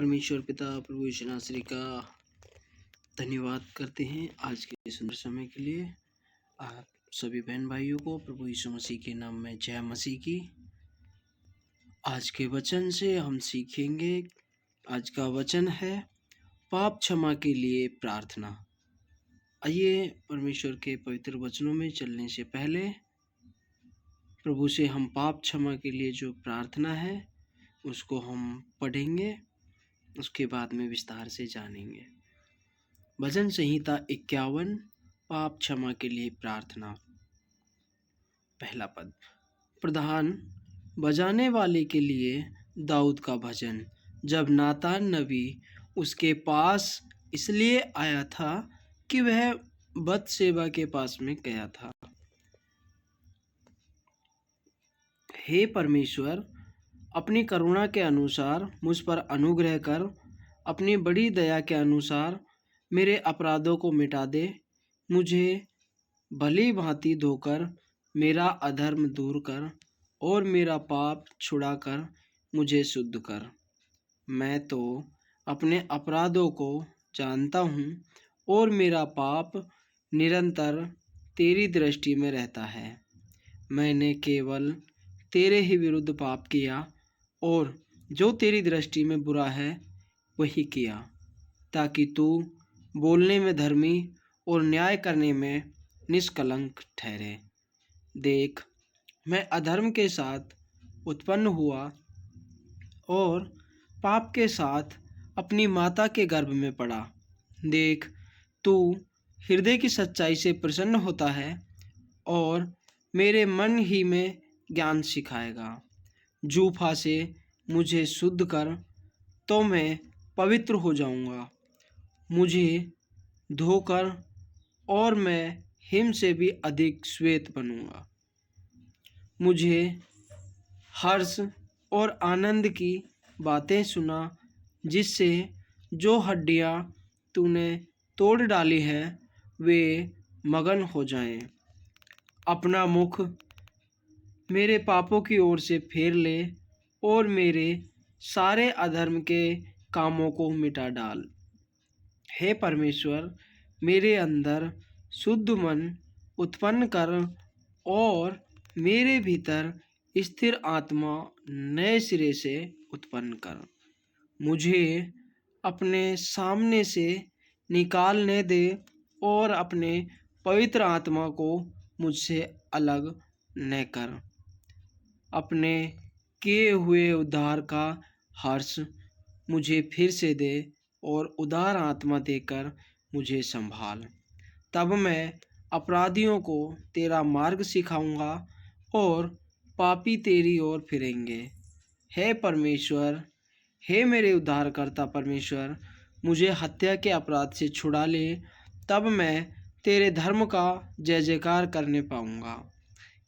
परमेश्वर पिता प्रभु यीशु नासरी का धन्यवाद करते हैं आज के सुंदर समय के लिए। आप सभी बहन भाइयों को प्रभु यीशु मसीह के नाम में जय मसीह की। आज के वचन से हम सीखेंगे। आज का वचन है पाप क्षमा के लिए प्रार्थना। आइए परमेश्वर के पवित्र वचनों में चलने से पहले प्रभु से हम पाप क्षमा के लिए जो प्रार्थना है उसको हम पढ़ेंगे, उसके बाद में विस्तार से जानेंगे। भजन संहिता 51 पाप क्षमा के लिए प्रार्थना। पहला पद, प्रधान बजाने वाले के लिए दाऊद का भजन। जब नातान नबी उसके पास इसलिए आया था कि वह बतशेबा के पास में गया था। हे परमेश्वर, अपनी करुणा के अनुसार मुझ पर अनुग्रह कर, अपनी बड़ी दया के अनुसार मेरे अपराधों को मिटा दे। मुझे भली भांति धोकर मेरा अधर्म दूर कर और मेरा पाप छुड़ाकर मुझे शुद्ध कर। मैं तो अपने अपराधों को जानता हूँ और मेरा पाप निरंतर तेरी दृष्टि में रहता है। मैंने केवल तेरे ही विरुद्ध पाप किया और जो तेरी दृष्टि में बुरा है वही किया, ताकि तू बोलने में धर्मी और न्याय करने में निष्कलंक ठहरे। देख, मैं अधर्म के साथ उत्पन्न हुआ और पाप के साथ अपनी माता के गर्भ में पड़ा। देख, तू हृदय की सच्चाई से प्रसन्न होता है और मेरे मन ही में ज्ञान सिखाएगा। जूफा से मुझे शुद्ध कर तो मैं पवित्र हो जाऊंगा। मुझे धोकर और मैं हिम से भी अधिक श्वेत बनूंगा। मुझे हर्ष और आनंद की बातें सुना, जिससे जो हड्डियां तूने तोड़ डाली है वे मगन हो जाएं। अपना मुख मेरे पापों की ओर से फेर ले और मेरे सारे अधर्म के कामों को मिटा डाल। हे परमेश्वर, मेरे अंदर शुद्ध मन उत्पन्न कर और मेरे भीतर स्थिर आत्मा नए सिरे से उत्पन्न कर। मुझे अपने सामने से निकालने दे और अपने पवित्र आत्मा को मुझसे अलग न कर। अपने किए हुए उद्धार का हर्ष मुझे फिर से दे और उदार आत्मा देकर मुझे संभाल। तब मैं अपराधियों को तेरा मार्ग सिखाऊंगा और पापी तेरी ओर फिरेंगे। हे परमेश्वर, हे मेरे उद्धारकर्ता परमेश्वर, मुझे हत्या के अपराध से छुड़ा ले, तब मैं तेरे धर्म का जय जयकार करने पाऊंगा।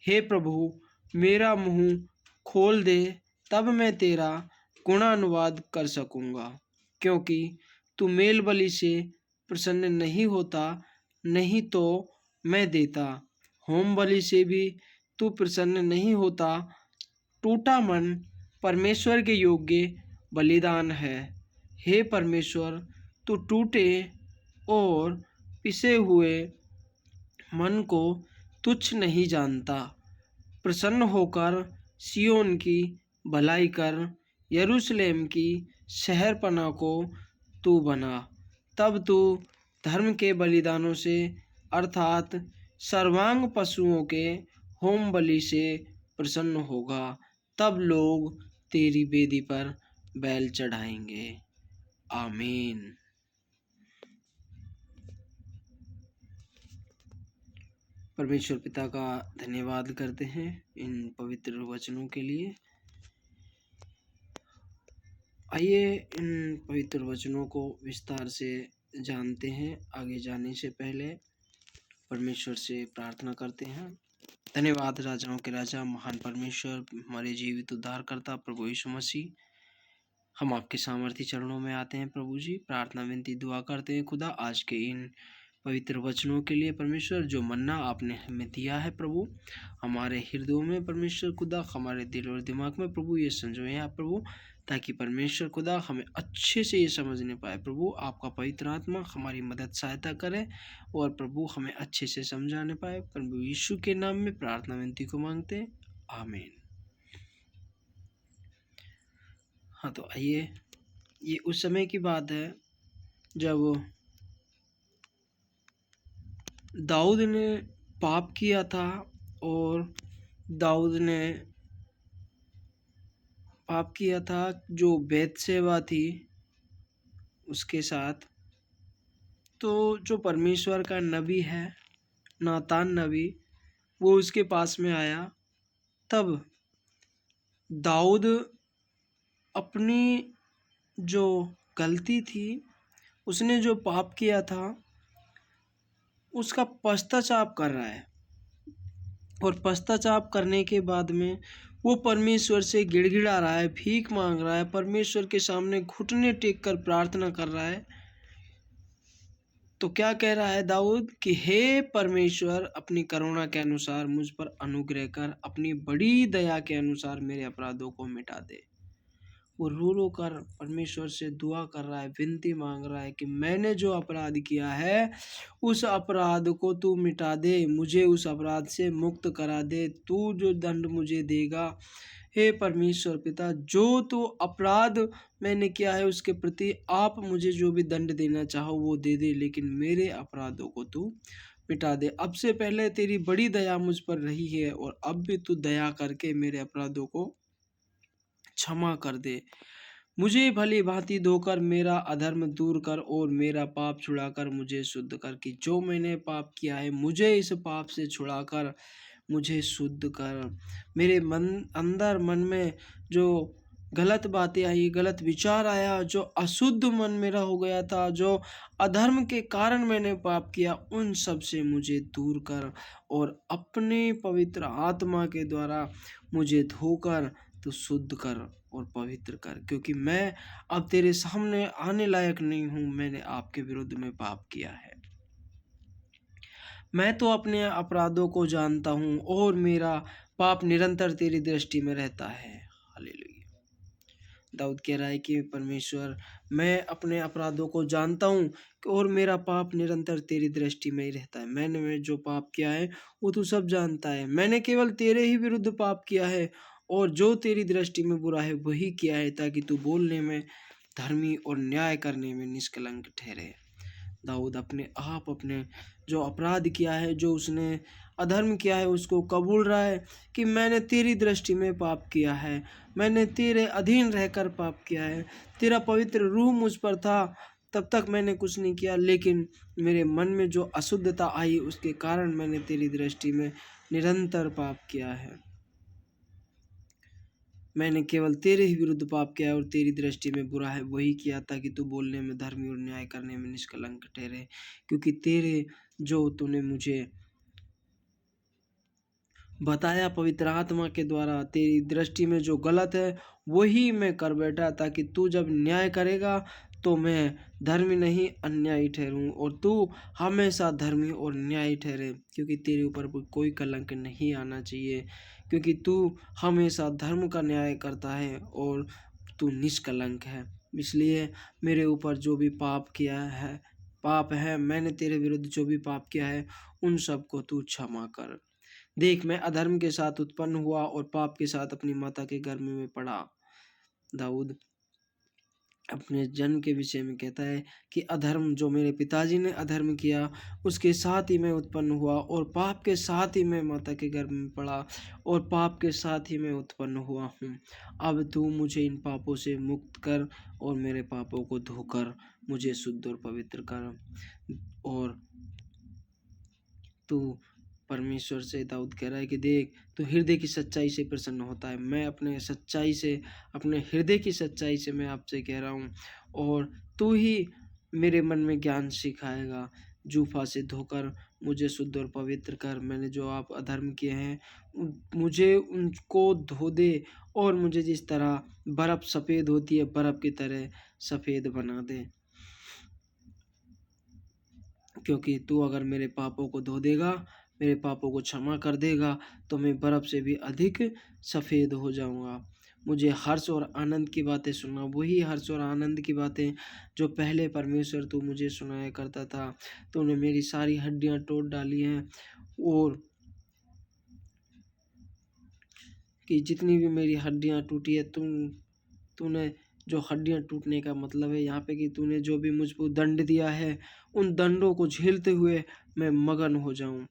हे प्रभु, मेरा मुंह खोल दे, तब मैं तेरा गुणानुवाद कर सकूंगा। क्योंकि तू मेल बलि से प्रसन्न नहीं होता, नहीं तो मैं देता। होम बलि से भी तू प्रसन्न नहीं होता। टूटा मन परमेश्वर के योग्य बलिदान है। हे परमेश्वर, तू टूटे और पिसे हुए मन को तुच्छ नहीं जानता। प्रसन्न होकर सियोन की भलाई कर, यरूशलेम की शहरपनाह को तू बना। तब तू धर्म के बलिदानों से अर्थात सर्वांग पशुओं के होम बलि से प्रसन्न होगा। तब लोग तेरी वेदी पर बैल चढ़ाएंगे। आमीन। परमेश्वर पिता का धन्यवाद करते हैं इन पवित्र वचनों के लिए। आइए इन पवित्र वचनों को विस्तार से जानते हैं। आगे जाने से पहले परमेश्वर से प्रार्थना करते हैं। धन्यवाद राजाओं के राजा, महान परमेश्वर, हमारे जीवित उद्धारकर्ता प्रभु यीशु मसीह, हम आपके सामर्थी चरणों में आते हैं प्रभु जी। प्रार्थना विनती दुआ करते हैं खुदा आज के इन पवित्र वचनों के लिए परमेश्वर, जो मन्ना आपने हमें दिया है प्रभु, हमारे हृदयों में परमेश्वर खुदा, हमारे दिल और दिमाग में प्रभु ये संजोए आप प्रभु, ताकि परमेश्वर खुदा हमें अच्छे से ये समझने पाए। प्रभु आपका पवित्र आत्मा हमारी मदद सहायता करे और प्रभु हमें अच्छे से समझाने पाए। प्रभु यीशु के नाम में प्रार्थना विनती को मांगते हैं, आमीन। हाँ, तो आइए, ये उस समय की बात है जब दाऊद ने पाप किया था और दाऊद ने पाप किया था जो बेतशेबा थी उसके साथ। तो जो परमेश्वर का नबी है, नातान नबी, वो उसके पास में आया। तब दाऊद अपनी जो गलती थी, उसने जो पाप किया था, उसका पश्चाताप कर रहा है और पश्चाताप करने के बाद में वो परमेश्वर से गिड़गिड़ा रहा है, भीख मांग रहा है, परमेश्वर के सामने घुटने टेक कर प्रार्थना कर रहा है। तो क्या कह रहा है दाऊद कि हे परमेश्वर, अपनी करुणा के अनुसार मुझ पर अनुग्रह कर, अपनी बड़ी दया के अनुसार मेरे अपराधों को मिटा दे। वो रो रो कर परमेश्वर से दुआ कर रहा है, विनती मांग रहा है कि मैंने जो अपराध किया है उस अपराध को तू मिटा दे, मुझे उस अपराध से मुक्त करा दे। तू जो दंड मुझे देगा, हे परमेश्वर पिता, जो तू अपराध मैंने किया है उसके प्रति आप मुझे जो भी दंड देना चाहो वो दे दे, लेकिन मेरे अपराधों को तू मिटा दे। अब से पहले तेरी बड़ी दया मुझ पर रही है और अब भी तू दया करके मेरे अपराधों को क्षमा कर दे। मुझे भली भांति धोकर मेरा अधर्म दूर कर और मेरा पाप छुड़ाकर मुझे शुद्ध कर, कि जो मैंने पाप किया है मुझे इस पाप से छुड़ाकर मुझे शुद्ध कर। मेरे मन में जो गलत बातें आई, गलत विचार आया, जो अशुद्ध मन मेरा हो गया था, जो अधर्म के कारण मैंने पाप किया, उन सब से मुझे दूर कर और अपने पवित्र आत्मा के द्वारा मुझे धोकर तो शुद्ध कर और पवित्र कर, क्योंकि मैं अब तेरे सामने आने लायक नहीं हूँ। मैंने आपके विरुद्ध में पाप किया है। मैं तो अपने अपराधों को जानता हूँ और मेरा पाप निरंतर तेरी दृष्टि में रहता है। हालेलुया। दाऊद कह रहा है कि परमेश्वर, मैं अपने अपराधों को जानता हूँ और मेरा पाप निरंतर तेरी दृष्टि में ही रहता है। मैंने जो पाप किया है वो तू सब जानता है। मैंने केवल तेरे ही विरुद्ध पाप किया है और जो तेरी दृष्टि में बुरा है वही किया है, ताकि तू बोलने में धर्मी और न्याय करने में निष्कलंक ठहरे। दाऊद अपने जो अपराध किया है, जो उसने अधर्म किया है, उसको कबूल रहा है कि मैंने तेरी दृष्टि में पाप किया है, मैंने तेरे अधीन रहकर पाप किया है। तेरा पवित्र रूह मुझ पर था तब तक मैंने कुछ नहीं किया, लेकिन मेरे मन में जो अशुद्धता आई उसके कारण मैंने तेरी दृष्टि में निरंतर पाप किया है। मैंने केवल तेरे ही विरुद्ध पाप किया और तेरी दृष्टि में बुरा है वही किया, ताकि तू बोलने में धर्मी और न्याय करने में निष्कलंक ठहरे। क्योंकि तेरे जो तूने मुझे बताया पवित्र आत्मा के द्वारा, तेरी दृष्टि में जो गलत है वही मैं कर बैठा, ताकि तू जब न्याय करेगा तो मैं धर्मी नहीं अन्यायी ठहरूं और तू हमेशा धर्मी और न्यायी ठहरे, क्योंकि तेरे ऊपर कोई कलंक नहीं आना चाहिए, क्योंकि तू हमेशा धर्म का न्याय करता है और तू निष्कलंक है। इसलिए मेरे ऊपर जो भी पाप है, मैंने तेरे विरुद्ध जो भी पाप किया है उन सब को तू क्षमा कर। देख, मैं अधर्म के साथ उत्पन्न हुआ और पाप के साथ अपनी माता के गर्भ में पड़ा। दाऊद अपने जन्म के विषय में कहता है कि अधर्म, जो मेरे पिताजी ने अधर्म किया उसके साथ ही मैं उत्पन्न हुआ और पाप के साथ ही मैं माता के गर्भ में पड़ा और पाप के साथ ही मैं उत्पन्न हुआ हूँ। अब तू मुझे इन पापों से मुक्त कर और मेरे पापों को धोकर मुझे शुद्ध और पवित्र कर। और तू परमेश्वर से, दाऊद कह रहा है कि देख, तू हृदय की सच्चाई से प्रसन्न होता है। मैं अपने हृदय की सच्चाई से मैं आपसे कह रहा हूँ, और तू ही मेरे मन में ज्ञान सिखाएगा। जूफा से धोकर मुझे शुद्ध और पवित्र कर। मैंने जो आप अधर्म किए हैं मुझे उनको धो दे और मुझे जिस तरह बर्फ सफ़ेद होती है बर्फ की तरह सफ़ेद बना दे, क्योंकि तू अगर मेरे पापों को धो देगा, मेरे पापों को क्षमा कर देगा, तो मैं बर्फ से भी अधिक सफ़ेद हो जाऊंगा। मुझे हर्ष और आनंद की बातें सुना, वही हर्ष और आनंद की बातें जो पहले परमेश्वर तू मुझे सुनाया करता था। तूने मेरी सारी हड्डियाँ तोड़ डाली हैं, और कि जितनी भी मेरी हड्डियाँ टूटी है, तूने जो हड्डियाँ टूटने का मतलब है यहाँ पे कि तूने जो भी मुझको दंड दिया है, उन दंडों को झेलते हुए मैं मगन हो जाऊं,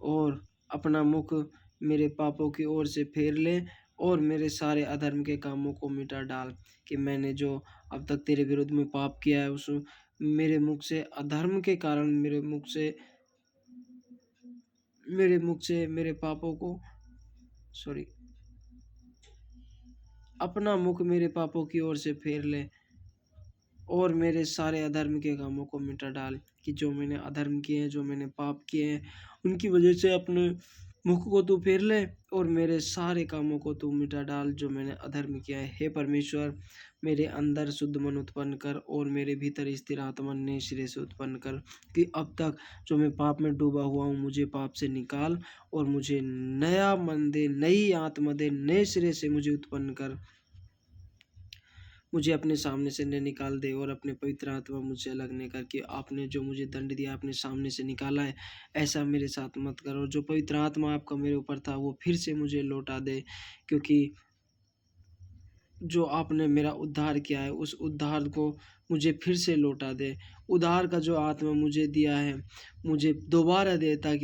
और अपना मुख मेरे पापों की ओर से फेर ले, और मेरे सारे अधर्म के कामों को मिटा डाल। कि मैंने जो अब तक तेरे विरुद्ध में पाप किया है, उस मेरे मुख से अधर्म के कारण मेरे मुख से मेरे पापों को, सॉरी, अपना मुख मेरे पापों की ओर से फेर ले, और मेरे सारे अधर्म के कामों को मिटा डाल। कि जो मैंने अधर्म किए हैं, जो मैंने पाप किए हैं, उनकी वजह से अपने मुख को तू फेर ले, और मेरे सारे कामों को तू मिटा डाल जो मैंने अधर्म किया है। हे परमेश्वर, मेरे अंदर शुद्ध मन उत्पन्न कर, और मेरे भीतर स्थिर आत्मा नए सिरे से उत्पन्न कर। कि अब तक जो मैं पाप में डूबा हुआ हूँ, मुझे पाप से निकाल, और मुझे नया मन दे, नई आत्मा दे, नए सिरे से मुझे उत्पन्न कर। मुझे अपने सामने से न निकाल दे, और अपने पवित्र आत्मा मुझसे अलग न कर। कि आपने जो मुझे दंड दिया, अपने सामने से निकाला है, ऐसा मेरे साथ मत करो। जो पवित्र आत्मा आपका मेरे ऊपर था, वो फिर से मुझे लौटा दे, क्योंकि जो आपने मेरा उद्धार किया है, उस उद्धार को मुझे फिर से लौटा दे। उद्धार का जो आत्मा मुझे दिया है, मुझे दोबारा दे, ताकि